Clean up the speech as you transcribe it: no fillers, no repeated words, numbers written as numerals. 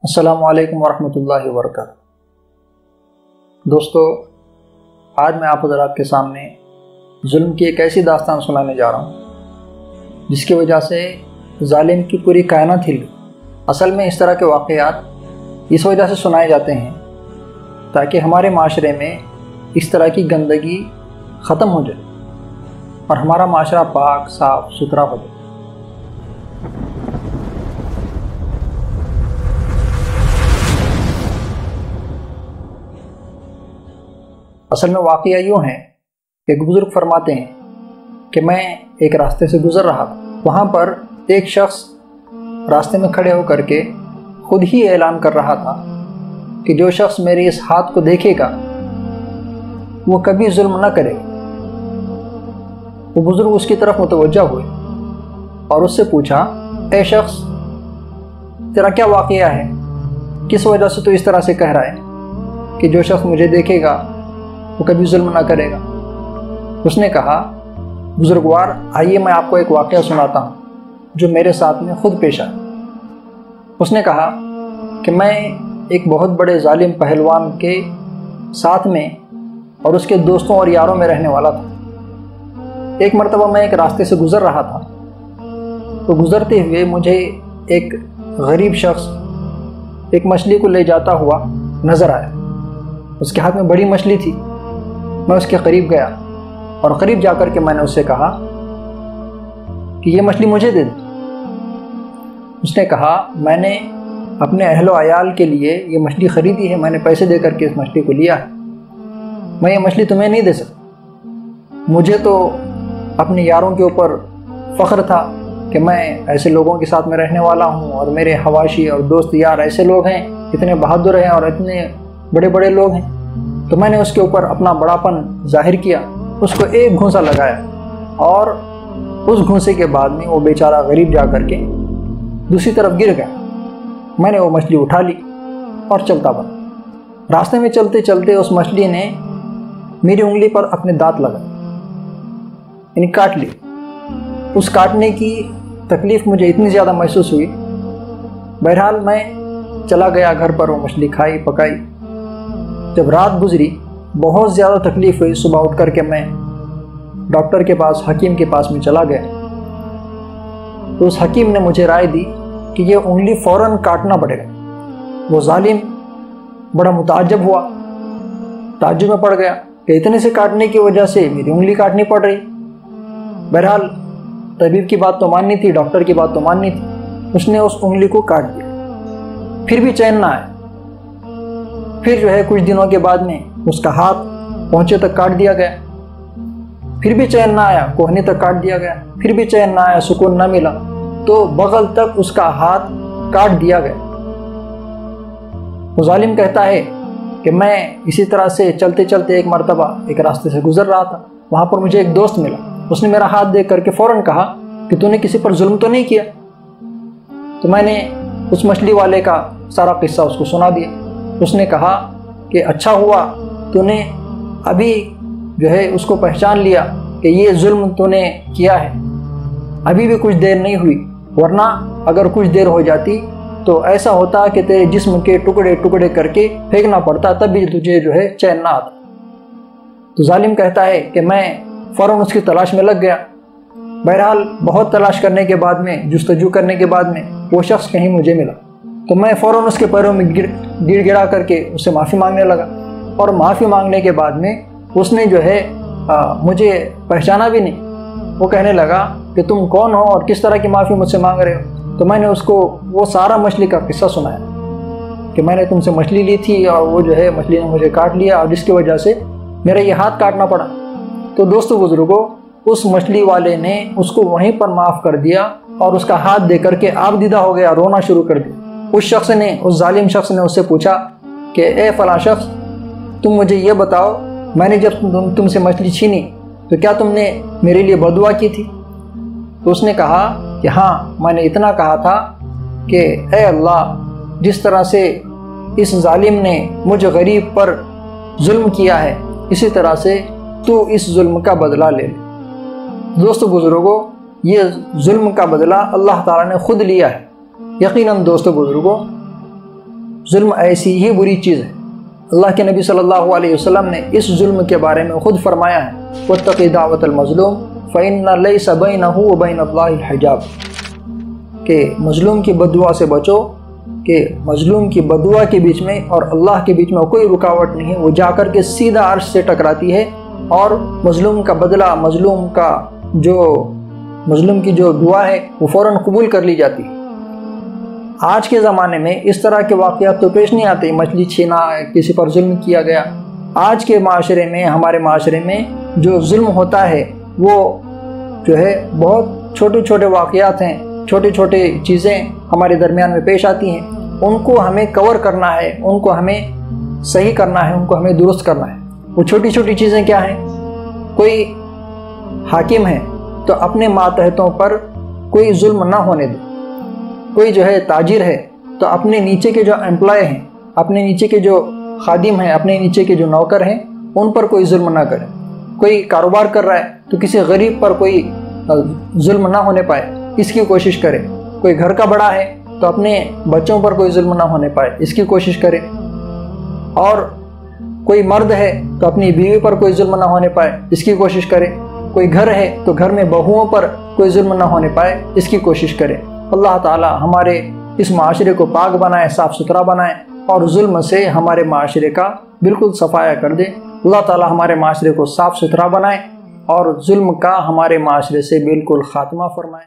السلام علیکم ورحمۃ اللہ وبرکاتہ۔ دوستو، آج میں آپ حضرات کے سامنے ظلم کی ایک ایسی داستان سنانے جا رہا ہوں جس کی وجہ سے ظالم کی پوری کائنات ہل گئی۔ اصل میں اس طرح کے واقعات اس وجہ سے سنائے جاتے ہیں تاکہ ہمارے معاشرے میں اس طرح کی گندگی ختم ہو جائے اور ہمارا معاشرہ پاک صاف ستھرا ہو جائے۔ اصل میں واقعہ یوں ہے کہ ایک بزرگ فرماتے ہیں کہ میں ایک راستے سے گزر رہا تھا۔ وہاں پر ایک شخص راستے میں کھڑے ہو کر کے خود ہی اعلان کر رہا تھا کہ جو شخص میرے اس ہاتھ کو دیکھے گا وہ کبھی ظلم نہ کرے گا۔ وہ بزرگ اس کی طرف متوجہ ہوئے اور اس سے پوچھا، اے شخص، تیرا کیا واقعہ ہے؟ کس وجہ سے تو اس طرح سے کہہ رہا ہے کہ جو شخص مجھے دیکھے گا وہ کبھی ظلم نہ کرے گا؟ اس نے کہا، بزرگوار، آئیے میں آپ کو ایک واقعہ سناتا ہوں جو میرے ساتھ میں خود پیش آیا۔ اس نے کہا کہ میں ایک بہت بڑے ظالم پہلوان کے ساتھ میں اور اس کے دوستوں اور یاروں میں رہنے والا تھا۔ ایک مرتبہ میں ایک راستے سے گزر رہا تھا تو گزرتے ہوئے مجھے ایک غریب شخص ایک مچھلی کو لے جاتا ہوا نظر آیا۔ اس کے ہاتھ میں بڑی مچھلی تھی۔ میں اس کے قریب گیا اور قریب جا کر کے میں نے اس سے کہا کہ یہ مچھلی مجھے دے دو۔ اس نے کہا، میں نے اپنے اہل و عیال کے لیے یہ مچھلی خریدی ہے، میں نے پیسے دے کر کے اس مچھلی کو لیا ہے، میں یہ مچھلی تمہیں نہیں دے سکتا۔ مجھے تو اپنے یاروں کے اوپر فخر تھا کہ میں ایسے لوگوں کے ساتھ میں رہنے والا ہوں اور میرے حواشی اور دوست یار ایسے لوگ ہیں، اتنے بہادر ہیں اور اتنے بڑے بڑے لوگ ہیں، تو میں نے اس کے اوپر اپنا بڑاپن ظاہر کیا، اس کو ایک گھونسا لگایا اور اس گھونسے کے بعد میں وہ بیچارہ غریب جا کر کے دوسری طرف گر گیا۔ میں نے وہ مچھلی اٹھا لی اور چلتا بنا۔ راستے میں چلتے چلتے اس مچھلی نے میری انگلی پر اپنے دانت لگائے، یعنی کاٹ لی۔ اس کاٹنے کی تکلیف مجھے اتنی زیادہ محسوس ہوئی۔ بہرحال میں چلا گیا گھر پر، وہ مچھلی کھائی پکائی۔ جب رات گزری بہت زیادہ تکلیف ہوئی، صبح اٹھ کر کے میں ڈاکٹر کے پاس، حکیم کے پاس میں چلا گیا تو اس حکیم نے مجھے رائے دی کہ یہ انگلی فوراً کاٹنا پڑے گا۔ وہ ظالم بڑا متعجب ہوا، تعجب میں پڑ گیا کہ اتنے سے کاٹنے کی وجہ سے میری انگلی کاٹنی پڑ رہی۔ بہرحال طبیب کی بات تو ماننی تھی، ڈاکٹر کی بات تو ماننی تھی۔ اس نے اس انگلی کو کاٹ دیا، پھر بھی چین نہ آیا۔ پھر جو ہے کچھ دنوں کے بعد میں اس کا ہاتھ پہنچے تک کاٹ دیا گیا، پھر بھی چین نہ آیا، کوہنی تک کاٹ دیا گیا، پھر بھی چین نہ آیا، سکون نہ ملا، تو بغل تک اس کا ہاتھ کاٹ دیا گیا۔ وہ ظالم کہتا ہے کہ میں اسی طرح سے چلتے چلتے ایک مرتبہ ایک راستے سے گزر رہا تھا، وہاں پر مجھے ایک دوست ملا۔ اس نے میرا ہاتھ دیکھ کر کے فوراً کہا کہ تو نے کسی پر ظلم تو نہیں کیا؟ تو میں نے اس مچھلی والے کا سارا قصہ اس کو سنا دیا۔ اس نے کہا کہ اچھا ہوا تو نے ابھی جو ہے اس کو پہچان لیا کہ یہ ظلم تو نے کیا ہے، ابھی بھی کچھ دیر نہیں ہوئی، ورنہ اگر کچھ دیر ہو جاتی تو ایسا ہوتا کہ تیرے جسم کے ٹکڑے ٹکڑے کر کے پھینکنا پڑتا، تب بھی تجھے جو ہے چین نہ آتا۔ تو ظالم کہتا ہے کہ میں فوراً اس کی تلاش میں لگ گیا۔ بہرحال بہت تلاش کرنے کے بعد میں، جستجو کرنے کے بعد میں وہ شخص کہیں مجھے ملا تو میں فوراً اس کے پیروں میں گڑ گڑا کر کے اس سے معافی مانگنے لگا، اور معافی مانگنے کے بعد میں اس نے جو ہے مجھے پہچانا بھی نہیں۔ وہ کہنے لگا کہ تم کون ہو اور کس طرح کی معافی مجھ سے مانگ رہے ہو؟ تو میں نے اس کو وہ سارا مچھلی کا قصہ سنایا کہ میں نے تم سے مچھلی لی تھی اور وہ جو ہے مچھلی نے مجھے کاٹ لیا اور جس کی وجہ سے میرا یہ ہاتھ کاٹنا پڑا۔ تو دوستو بزرگوں، اس مچھلی والے نے اس کو وہیں پر معاف کر دیا اور اس کا ہاتھ دے کر کے آبدیدہ ہو گیا، رونا شروع کر دیا۔ اس ظالم شخص نے اس سے پوچھا کہ اے فلاں شخص، تم مجھے یہ بتاؤ، میں نے جب تم سے مچھلی چھینی تو کیا تم نے میرے لیے بددعا کی تھی؟ تو اس نے کہا کہ ہاں، میں نے اتنا کہا تھا کہ اے اللہ، جس طرح سے اس ظالم نے مجھ غریب پر ظلم کیا ہے، اسی طرح سے تو اس ظلم کا بدلہ لے لے۔ دوستو بزرگوں، یہ ظلم کا بدلہ اللہ تعالیٰ نے خود لیا ہے۔ یقیناً دوستو بزرگوں، ظلم ایسی ہی بری چیز ہے۔ اللہ کے نبی صلی اللہ علیہ وسلم نے اس ظلم کے بارے میں خود فرمایا ہے وَاتَّقِ دَعْوَةَ الْمَظْلُومِ فَإِنَّ لَيْسَ بَيْنَهُ وَبَيْنَ اللَّهِ الْحِجَابُ، کہ مظلوم کی بددعا سے بچو، کہ مظلوم کی بددعا کے بیچ میں اور اللہ کے بیچ میں کوئی رکاوٹ نہیں ہے، وہ جا کر کے سیدھا عرش سے ٹکراتی ہے، اور مظلوم کا بدلہ، مظلوم کی جو دعا ہے وہ فوراً قبول کر لی جاتی ہے۔ آج کے زمانے میں اس طرح کے واقعات تو پیش نہیں آتے، مچھلی چھینا، کسی پر ظلم کیا گیا۔ آج کے معاشرے میں، ہمارے معاشرے میں جو ظلم ہوتا ہے وہ جو ہے بہت چھوٹے چھوٹے واقعات ہیں، چھوٹے چھوٹے چیزیں ہمارے درمیان میں پیش آتی ہیں، ان کو ہمیں کور کرنا ہے، ان کو ہمیں صحیح کرنا ہے، ان کو ہمیں درست کرنا ہے۔ وہ چھوٹی چھوٹی چیزیں کیا ہیں؟ کوئی حاکم ہے تو اپنے ماتحتوں پر کوئی ظلم نہ ہونے دے، کوئی جو ہے تاجر ہے تو اپنے نیچے کے جو امپلائی ہیں، اپنے نیچے کے جو خادم ہیں، اپنے نیچے کے جو نوکر ہیں، ان پر کوئی ظلم نہ کرے۔ کوئی کاروبار کر رہا ہے تو کسی غریب پر کوئی ظلم نہ ہونے پائے، اس کی کوشش کرے۔ کوئی گھر کا بڑا ہے تو اپنے بچوں پر کوئی ظلم نہ ہونے پائے، اس کی کوشش کرے۔ اور کوئی مرد ہے تو اپنی بیوی پر کوئی ظلم نہ ہونے پائے، اس کی کوشش کرے۔ کوئی گھر ہے تو گھر میں بہوؤں پر کوئی ظلم نہ ہونے پائے، اس کی کوشش کرے۔ اللہ تعالی ہمارے اس معاشرے کو پاک بنائے، صاف ستھرا بنائے، اور ظلم سے ہمارے معاشرے کا بالکل صفایا کر دے۔ اللہ تعالی ہمارے معاشرے کو صاف ستھرا بنائے اور ظلم کا ہمارے معاشرے سے بالکل خاتمہ فرمائے۔